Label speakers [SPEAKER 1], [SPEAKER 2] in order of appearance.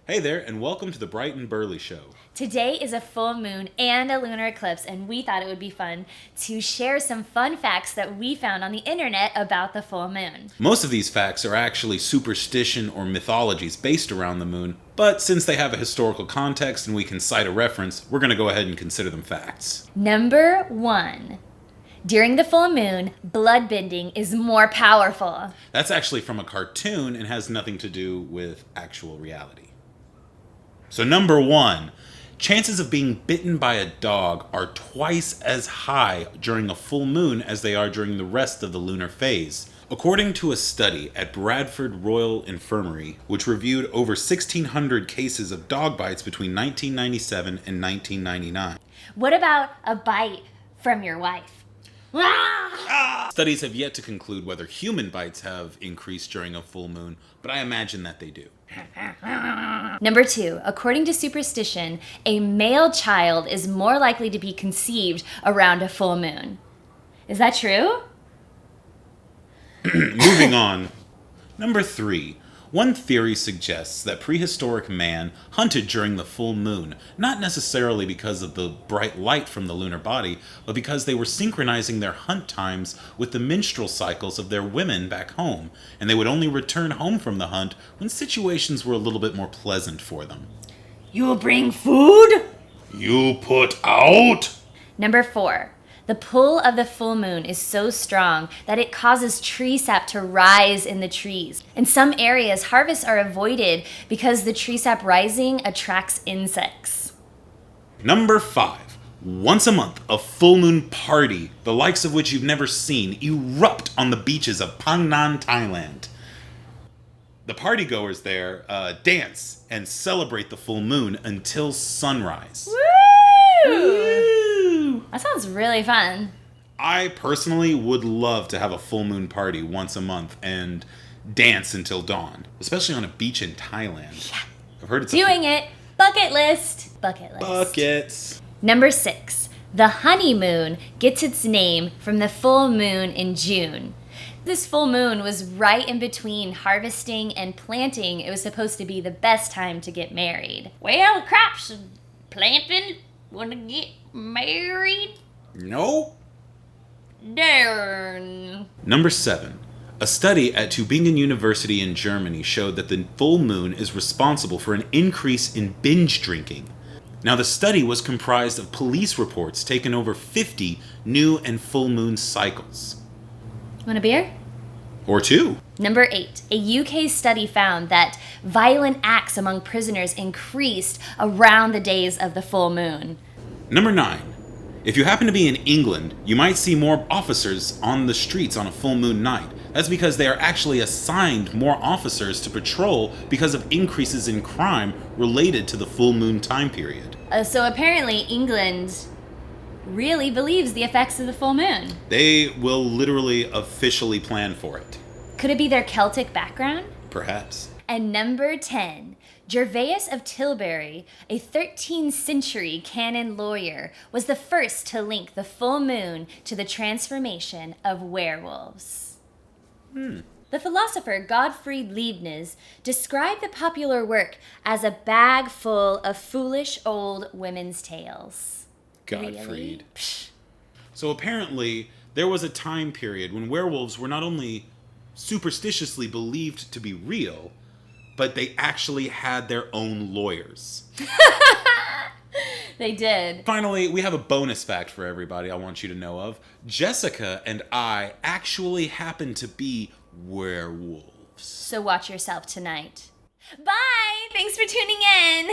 [SPEAKER 1] Hey there, and welcome to the Bright and Burly Show.
[SPEAKER 2] Today is a full moon and a lunar eclipse, and we thought it would be fun to share some fun facts that we found on the internet about the full moon.
[SPEAKER 1] Most of these facts are actually superstition or mythologies based around the moon, but since they have a historical context and we can cite a reference, we're going to go ahead and consider them facts.
[SPEAKER 2] Number 1. During the full moon, blood bending is more powerful.
[SPEAKER 1] That's actually from a cartoon and has nothing to do with actual reality. So number 1, chances of being bitten by a dog are twice as high during a full moon as they are during the rest of the lunar phase. According to a study at Bradford Royal Infirmary, which reviewed over 1,600 cases of dog bites between 1997 and 1999.
[SPEAKER 2] What about a bite from your wife?
[SPEAKER 1] Studies have yet to conclude whether human bites have increased during a full moon, but I imagine that they do.
[SPEAKER 2] Number 2, according to superstition, a male child is more likely to be conceived around a full moon. Is that true?
[SPEAKER 1] Moving on. Number 3. One theory suggests that prehistoric man hunted during the full moon, not necessarily because of the bright light from the lunar body, but because they were synchronizing their hunt times with the menstrual cycles of their women back home, and they would only return home from the hunt when situations were a little bit more pleasant for them.
[SPEAKER 2] You'll bring food?
[SPEAKER 1] You put out?
[SPEAKER 2] Number 4. The pull of the full moon is so strong that it causes tree sap to rise in the trees. In some areas, harvests are avoided because the tree sap rising attracts insects.
[SPEAKER 1] Number 5. Once a month, a full moon party, the likes of which you've never seen, erupt on the beaches of Phang Nan, Thailand. The partygoers there dance and celebrate the full moon until sunrise.
[SPEAKER 2] Woo! That sounds really fun.
[SPEAKER 1] I personally would love to have a full moon party once a month and dance until dawn, especially on a beach in Thailand.
[SPEAKER 2] Yeah.
[SPEAKER 1] I've heard it's
[SPEAKER 2] Doing it. Bucket list. Bucket list.
[SPEAKER 1] Buckets.
[SPEAKER 2] Number 6. The honeymoon gets its name from the full moon in June. This full moon was right in between harvesting and planting. It was supposed to be the best time to get married. Well, crops and planting. Want to get married?
[SPEAKER 1] Nope.
[SPEAKER 2] Darn.
[SPEAKER 1] Number 7. A study at Tübingen University in Germany showed that the full moon is responsible for an increase in binge drinking. Now, the study was comprised of police reports taken over 50 new and full moon cycles.
[SPEAKER 2] Want a beer?
[SPEAKER 1] Or 2.
[SPEAKER 2] Number 8. A UK study found that violent acts among prisoners increased around the days of the full moon.
[SPEAKER 1] Number 9. If you happen to be in England, you might see more officers on the streets on a full moon night. That's because they are actually assigned more officers to patrol because of increases in crime related to the full moon time period.
[SPEAKER 2] So apparently England really believes the effects of the full moon.
[SPEAKER 1] They will literally officially plan for it.
[SPEAKER 2] Could it be their Celtic background?
[SPEAKER 1] Perhaps.
[SPEAKER 2] And number 10, Gervais of Tilbury, a 13th century canon lawyer, was the first to link the full moon to the transformation of werewolves. The philosopher Gottfried Leibniz described the popular work as a bag full of foolish old women's tales.
[SPEAKER 1] Gottfried.
[SPEAKER 2] Really?
[SPEAKER 1] So apparently, there was a time period when werewolves were not only superstitiously believed to be real, but they actually had their own lawyers.
[SPEAKER 2] They did.
[SPEAKER 1] Finally, we have a bonus fact for everybody I want you to know of. Jessica and I actually happen to be werewolves.
[SPEAKER 2] So watch yourself tonight. Bye! Thanks for tuning in!